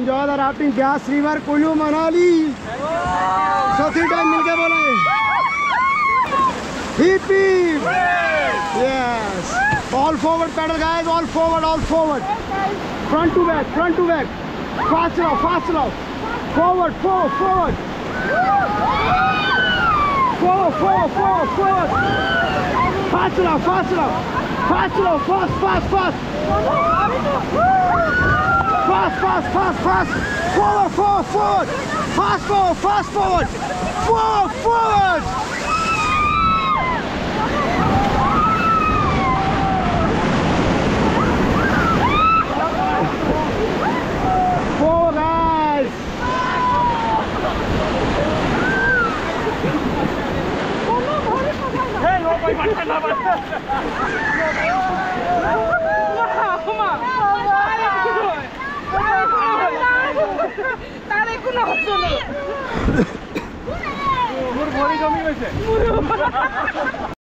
Enjoy the rafting, Gyas River, Kullu Manali. So 3 times मिलके बोलें. Hip hip. Yes. All forward pedal guys, all forward, all forward. Front to back, front to back. Fast enough, fast enough. Forward, forward, forward. Forward, forward, forward, forward. Fast enough, fast enough. Fast enough, fast, fast, fast. Fast, fast, fast, fast. Forward, forward, forward. Fast forward, fast forward. Forward, forward. Forward, guys. Hey, no, my God, তারে কোন হচ্ছে না মোর ভরি জমি হইছে